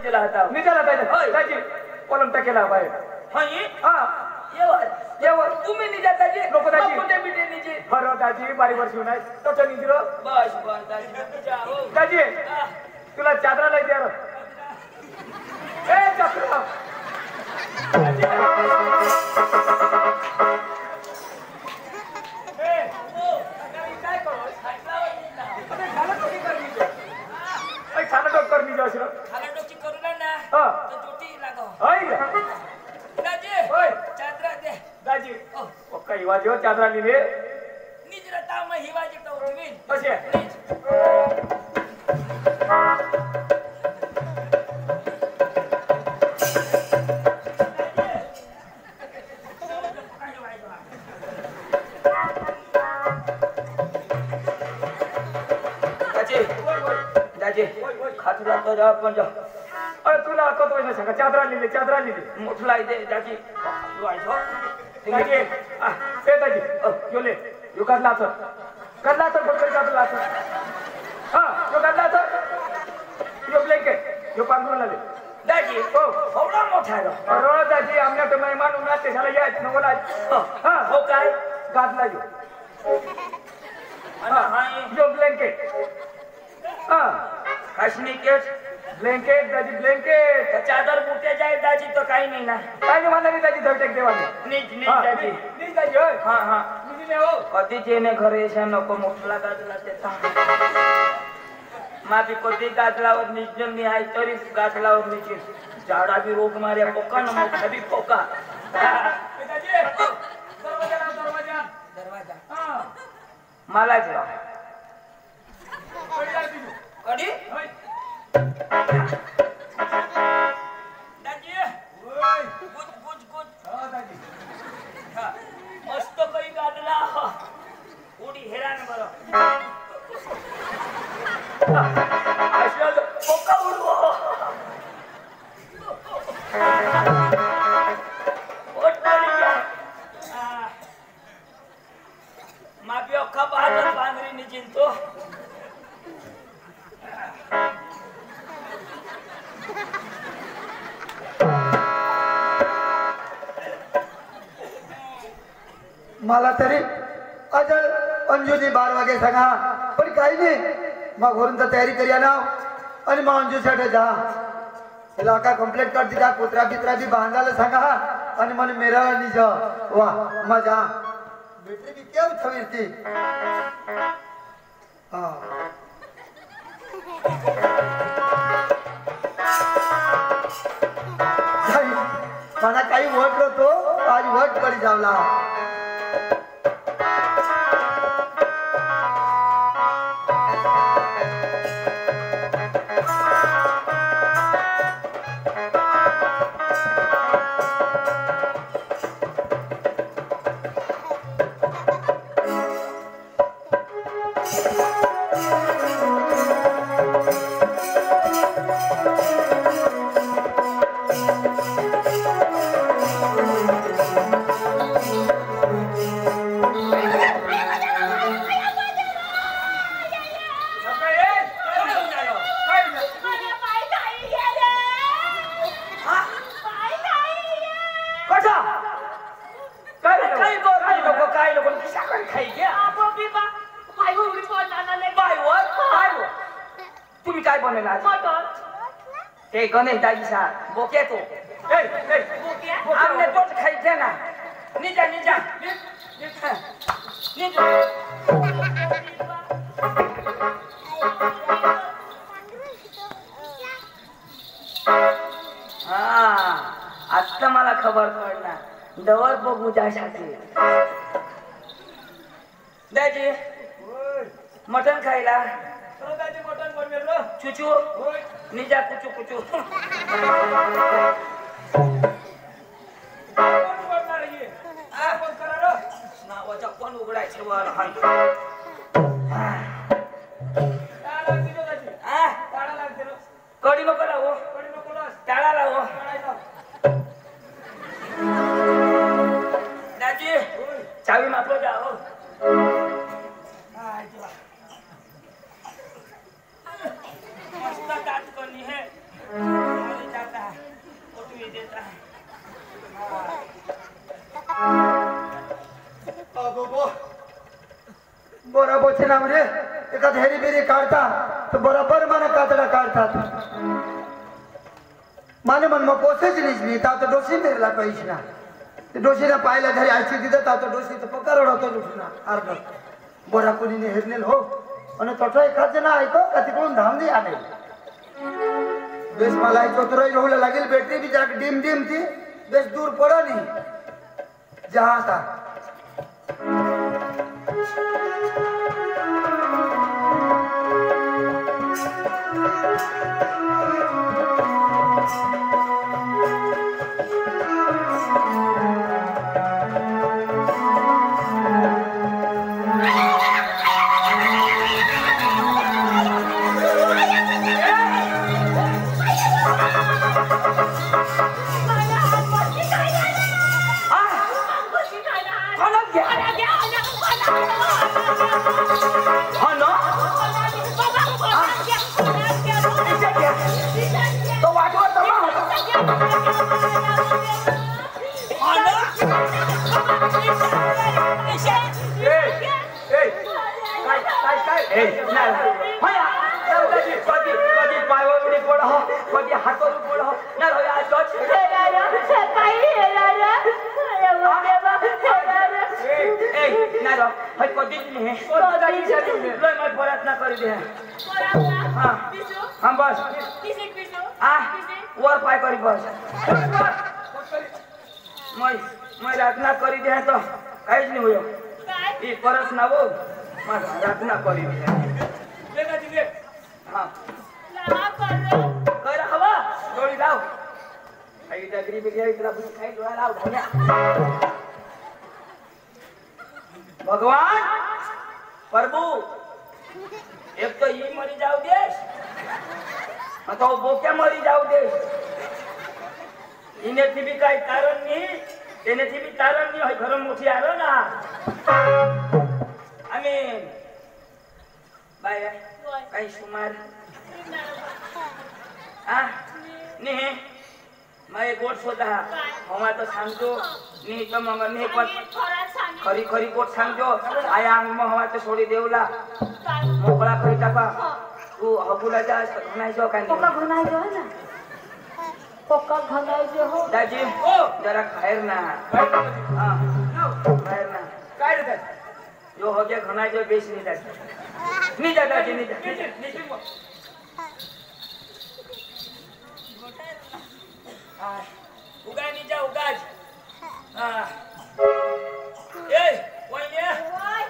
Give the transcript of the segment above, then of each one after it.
निजेला होता निजेला दाजी कोलम टाकेला बाहेर हाय हा येवर तुम्ही निजा दाजी लोक दाजी कोणते बिटे निजे बरं दाजी बारी वर्षी नाही तो निजरो बस बस दाजी जाओ दाजी तुला चादरा लय द्या ए चक्र खाना डॉक्टर निजा असलो खाना डोकी करूला ना हां तो जोटी लागो हाय दाजी होय चादरा दे दाजी ओ काही वाजो चादरा लिले निजरा ताम हिवाजी तो तुम्ही कसे दाजी खातुला तो जा पण जा अरे तुला कतो नाही सांगा चादरा लिले मोठला दे दाजी वाईसो दाजी ए दाजी योले यो करला तर बरोबर चादरा हा यो करला तर यो ब्लँकेट यो पांघरूण आले दाजी हो एवढा मोठा आहे बरोबर दाजी आमने तो मेहमान उन्हा ते झाला यायच नवला हा हो काय गादला यो हाय यो ब्लँकेट हा काश्मी केस ब्लँकेट दाजी ब्लँकेट चादर बुटे जाए दाजी तो काही नाही ना काय म्हणा दाजी धवटेक देवाने नीज दाजी नीज दाजी होय हा नीज ने हो कधी जेने घरे येशा नको मोठला गाजला देता माफी कधी गाजलावर निजन मी आहे तरी गाजलावर निजे झाडा भी रोग मारे पोका न मोठा भी पोका दाजी दरवाजा दरवाजा मला जेवा कडी दाजी ओय गुज हा दाजी मस्त काही गाजला उडी हेरान बरं पोका उडवो माफी अख्खा बहादूर बांधरी निजिन तो मला तरी आज अंजूनी 12 वागे सांगा पण काही नाही मग घरून तर तयारी करूया ना आणि मग अंजू साठी जा इलाका कंप्लीट कर दिला कुत्रा बित्रा भी बांधायला सांगा आणि मन मेरा निज वा मजा बेटरी भी क्या उठवीरती हा मला काही वट होतो आज वट पडी जावला ए गणेश दाजी सा बोके तो हमने तो खाई थे ना निजा हाँ आता मला खबर पडला डवर बघू जासाठी दाजी मटन खायला दाजी मटन बनवेलो चुचू निजा कुचू नावाचा पण उघडायचे वर कडी नको लावो टाळा लावो दाजी चावी मापलो जाओ मस्त दात कोणी है डोसे नाव रे एका हेरी बेरी काढता तर बरोबर मला कातडा काढतात माने मन मग पोसेच नाही ता तो डोसी मेरला पैसे ना ते डोशीला पाहिला घरी आयची तिथं ता तो डोसी तर पक्का रडवतो उठून अर्ध बरा कोणीने हेरनेल हो आणि तोटा एखाद जण ऐको का तिकडून धाम दे आले बेस मला चतुराई रोहला लागेल बॅटरी बी जरा डिम डिम थी बेस दूर पड़ा नहीं जहां था वर पाय करी बस मैं रातना करी दे तो काहीच नाही होयो ई परत ना वो माझा रातना करी दे हां कर हवा डोळी लाव आई डगरी बिगरी इकडे बुई खाई डोळा लाव धन्या भगवान प्रभु एक तो ये मरी जाऊ देश तो बोक्या मरी जाऊ दे इनेથી भी काही कारण नाही તેનેથી भी कारण नाही હોય ઘર મોથી આલો ના અમે બાય કઈ સુમાર આ ને મારે ગોટ સોદા હવા તો सांगतो ની તો મંગ ને પણ ખરી ખરી ગોટ सांगજો આયા અંગમાં હવા તો છોડી દેવલા મોકળા કરી टाका तू हबुला जा घनाई जो काय पक्का घनाई जो है ना पक्का घनाई जो हो दादी ओ जरा खायर ना हां खायर ना काय रे जो हो गया घनाई जो बेच नहीं दादी नहीं जा दादी नहीं जा नीचे हां उगा नहीं जा उगाज हां ए वही है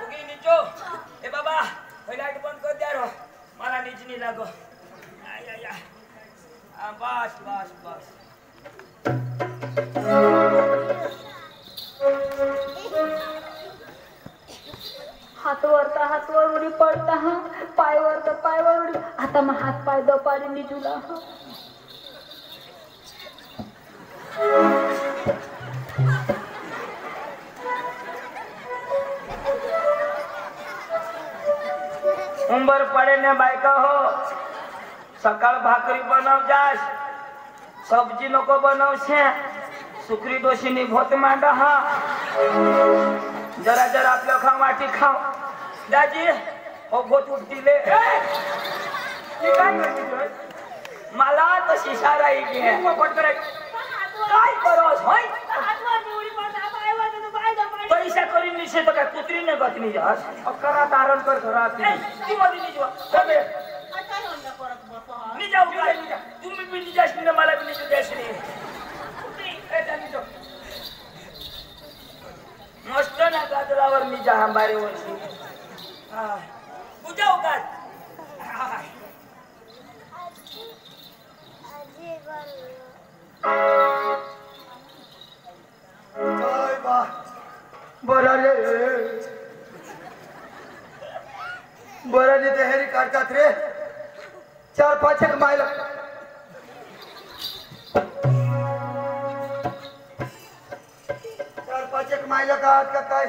उगी नीचो ए बाबा लाइट बंद कर दे रो मला नीच नहीं लागो आया बस बस बस हातवर उडी पडता हा पायवर उडी आता मग हात पाय दपारी निजुला हा उंबर पड़े ने बायका हो सकाळ भाकरी बनव जास सब्जी नको बनव छे सुकरी दोशीनी भोत मांडा हा जरा जरा आपलं खा वाटी खाव दाजी हो भोत उठतीले की काय करते मला तशी शाराई घे पट करे काय करोस होय पैसा करीन निशे तो काय कुत्री ने गतनी जास अकरा तारण कर घरात ती मधी निजवा बे नि जाऊ काय तुम्ही भी निजास ने मला भी निजू द्यास ने ए जानी जो मस्त ना गाजरावर निजा हंबारे वर्षी हां बुजाऊ का काय बा बरा रे बरा ने तयारी काढतात रे 4-5 एक माइल 4-5 एक माइल का काय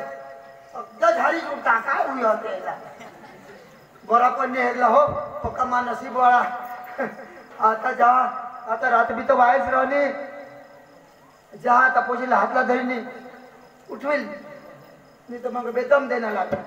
अगदा झाडी उठता काय हुई होते बरा पण हेरला हो पक्का मा नसीब वाला आता जा आता रात भी तो वायस रहनी जा आता पोशीला हातला धरनी उठवेल नहीं तो मग बेदम देना लागला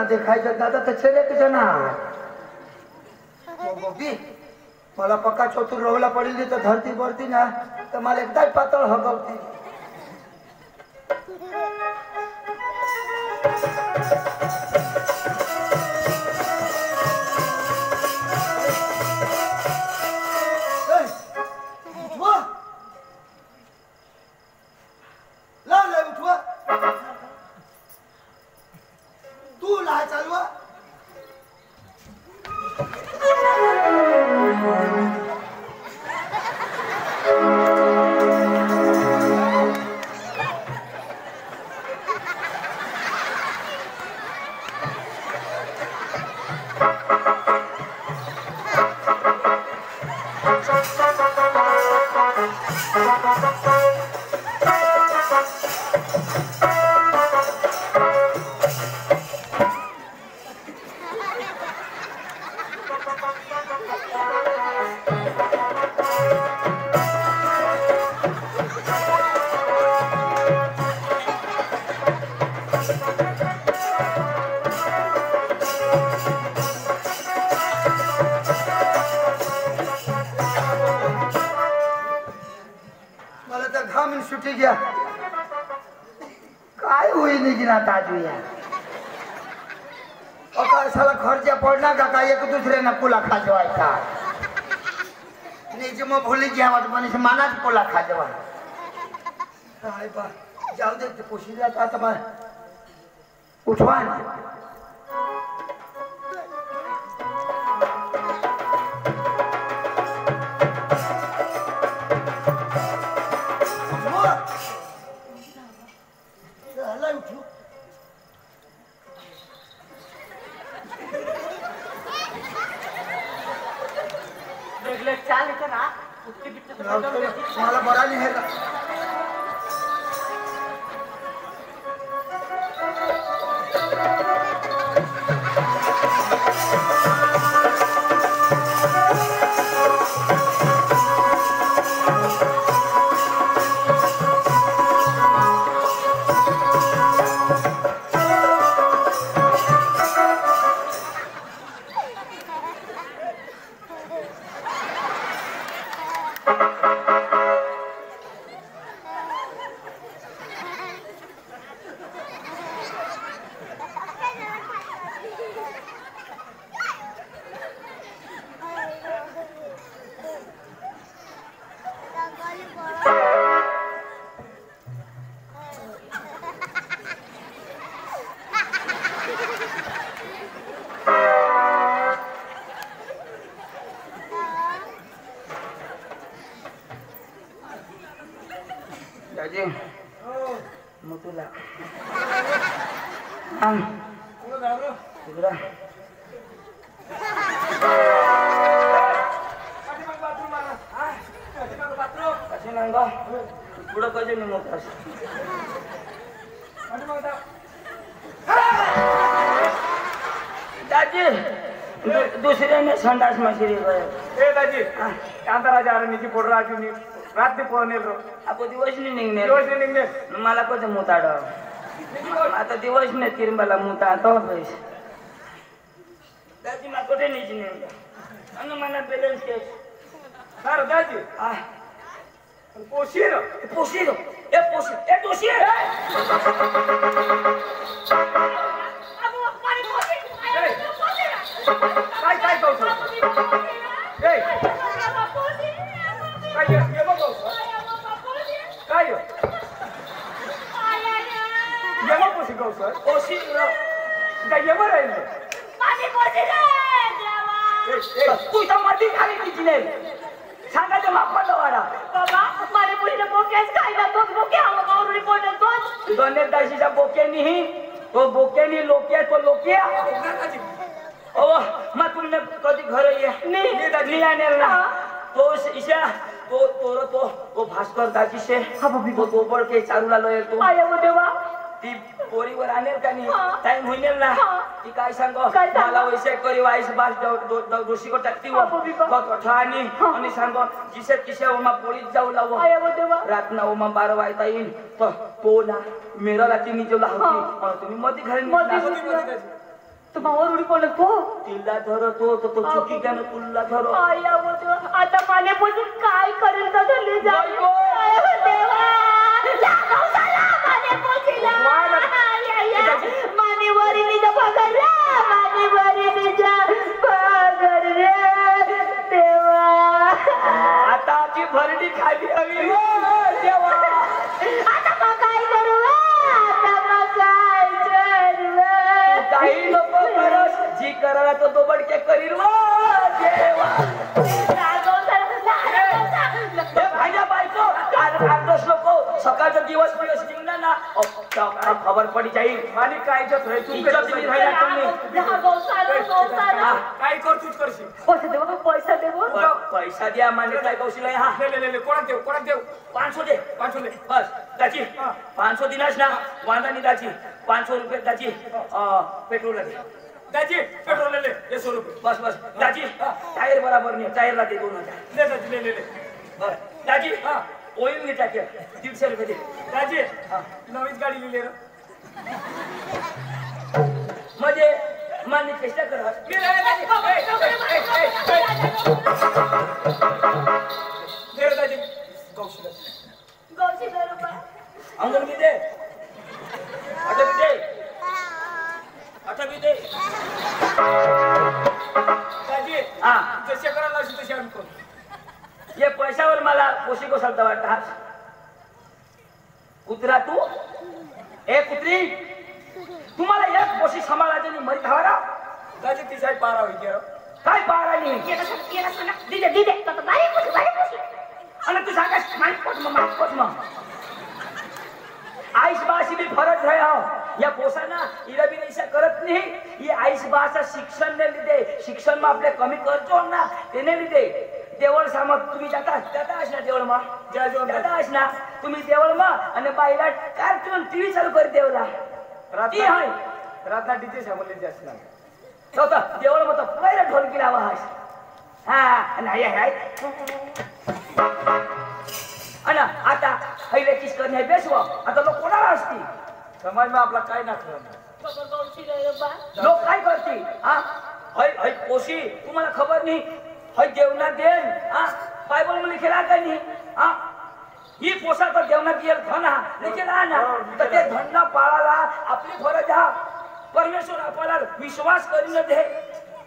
देखायचं दादा तर चले की जण गोपी मला पक्का चतुर रोवला पडेल तर धरती पडती ना तर मला एकदाच पातळ हगवती तू ला चालू सुटी गया काय हुई नहीं ना ताजू यार और साला खर्चा पड़ना का एक दूसरे ने पुला खा जवाता नहीं जो मैं भूल गया मत बनी से माना पुला खा जवा हाय बा जाओ दे तो कोशिश जाता तुम्हारे उठवा मला बरा नहीं है दादी मुतुला हम इधर कशी नंगा पुढं कधी नाही मोठा दादी दुसऱ्याने संडास मशिरी ए दाजी कांताराजा अरणीची फोटो राखी रात्री पोहणे आपण दिवस नाही निघणे दिवस नाही निघणे मला कसं मुताड आता दिवस नाही तिरंबाला मुता तो पैसे दादी मला कुठे नाही आणि मला बॅलन्स केस सर दाजी पोशीर पोशीर ए पोशीर ए दोशीर काय काय कहू ए काय ये बघू काय ये मग पोशी कहू सर पोशीर काय ये बरं राहील तू तर मध्ये खाली किती नाही सांगायचं मापा वाडा बाबा माझ्या मुलीने बोक्याच खायला तोच बोके आम्हाला गावरुडी पडल तोच दोन्ही दाशीच्या बोक्यानी तो बोक्यानी लोक्या तो लोक्या ओ मग तुमने कधी घर ये नहीं आने ना तो ईशा तो तोरो तो भास्कर दाजी से तो गोबर के चारूला लोय तो आया वो देवा ती पोरीवर आणेल का नाही टाइम होईल ना ती काय सांगो मला वैसे करी वाईस बास दोषी को टाकती हो तो कठानी आणि सांगो जिसे किसे ओमा पोळीत जाऊ लावो आया वो देवा रात ना ओमा 12 वाजता येईल तो ना मेरा राती नी जो लावती तुम्ही मध्ये घरी तू मावर उडी पडलं तो तिला धरतो तो तो चुकी त्यानं तुला धरो आया बोल आता पाणी पोचून काय करेल का धरली जाय देवा लागाव साला पाणी पोचीला माने वरी निजा पगार रे माने वरी निजा पगार रे देवा आताची भरडी खाली हवी देवा आता मग काय करू आता मग काय करू काही नको करस जी करायला तो दोबडके करील देवा भाज्या बायको आठ लोक सकाळचा दिवस दिवस निघणार ना खबर पडी जाईल आणि काय इज्जत रे तू काय करतोच करशील पैसा देव पैसा द्या माने काय कौशल हा कोणाक देव 500 दे 500 दे बस दाची 500 दिनास ना वांदा नहीं दाची 500 रुपये दाची पेट्रोल दे दाजी पेट्रोल ले 100 रुपये बस बस दाची टायर बराबर नहीं टायर ला दे 2000 ले दाजी ले बस दाची ओईल मी टाके 150 रुपये दे दाजी नवीच गाडी लिहिली रे म्हणजे मान्य चेष्टा करा दाजी गौशी बरोबर अंगण भी दे आता भी दे दाजी हाँ जसे करायला लावशी तसे आम्ही करू ये पैशावर मला कोशी को सांगता वाटत कुत्रा तू ए कुत्री तुम्हाला एक कोशी सांभाळायची नाही मरी धावरा दाजी ती साईड पारा होई गेलो काय पारा नाही दिदे तो बारी आणि तू सांगास माईक मग आईस बाशी भी फरक रहे हो या पोसाना इरा भी ऐसा करत नहीं ये आईस बासा शिक्षण ने लिदे शिक्षण में आपले कमी करतो ना तेने लिदे देवळ सामक तुम्ही जाता ना देवळ मा जाता ना तुम्ही देवळ मा आणि बाईला कार्टून टीव्ही चालू कर देवला राती हाय रातना डीजे सामोले जास्त ना तो देवळ मत पहिला ढोलकी लावा हास हा नाही हाय अना आता पहिले किस करणे बेसवा आता लोक कोणाला असती समाज में आपला काय नाखलं लोक काय करती हा हय हय कोशी तुम्हाला खबर नाही हय देवना देन हा बायबल मध्ये लिखेला का नाही हा ही पोसा तर देवना दियल धन हा लिखेला ना तर ते धन पाळाला आपली फरज हा परमेश्वर आपल्याला विश्वास करीन दे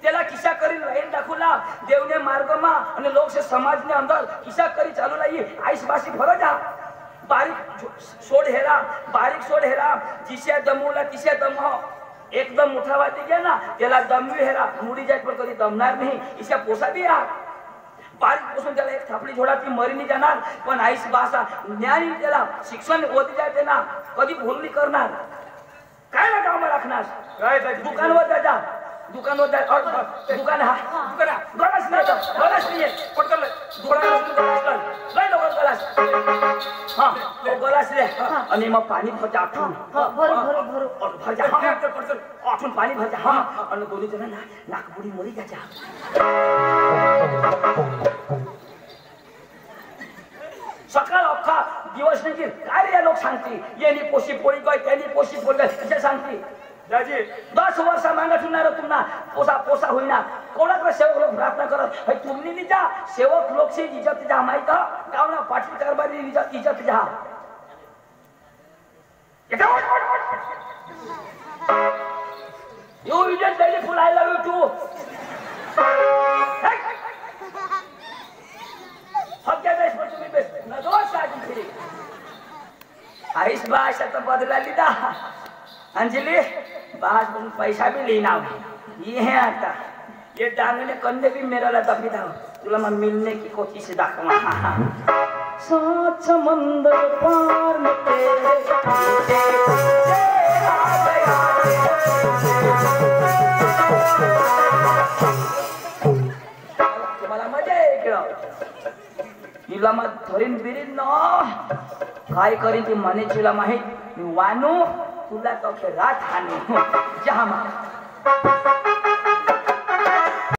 त्याला किसा करी लाईन दाखवला देवने मार्गमा आणि लोक समाजने अंदर किसा करी चालू लाई आईस बाशी फरज हा बारीक सोड हेरा बारीक सोड हेरा जिसे दमवला तिसे दम एकदम उठावाती गया ना त्याला दमवी हेरा मुडी जात पण कधी दमणार नाही इशा पोसा बी हा बारीक पोसून त्याला एक थापडी झोडा ती मरी नाही जाणार पण आईस बासा ज्ञानी त्याला शिक्षण होती जाते ना कधी भूल नाही करणार काय ना कामा राखणार काय दुकानवर जा दुकानवर जा दुकान हा गलास नाही पटकन लय लोक गलास हा तो गलास ले आणि मग पाणी भरजा आठवून भरजा आठवून पाणी भरजा हा आणि दोन्ही जण नाकपुडी मरी जायच्या सकाळ अख्खा दिवस नाही काय रे लोक सांगते येणी पोशी पोळी काय त्यांनी पोशी पोळी काय असे सांगते दाजी 10 वर्ष मांगा ठेवणार तुम्हाला पोसा होईना कोणाकडे सेवक लोक प्रार्थना करत हे तुम्ही निजा सेवक लोकशी इज्जत जा माहित गावना पाटील कारभारी इज्जत जा You idiot beautiful, I love you too. Forget this, but to be best. Na dois sabe que ice bash आता बदलाली दा अंजलि बाहर तुम पैसा भी लेना ये है आता ये डांगने कंधे भी मेरा लता भी था तुला मैं मिलने की कोशिश से दाखवा सात समंदर पार में तेरे तुम्हाला मजा येईल तिला मग धरीन बिरीन ना काय करीन ती मने तुला माहित मी वानू तुला तो रात हानी जहा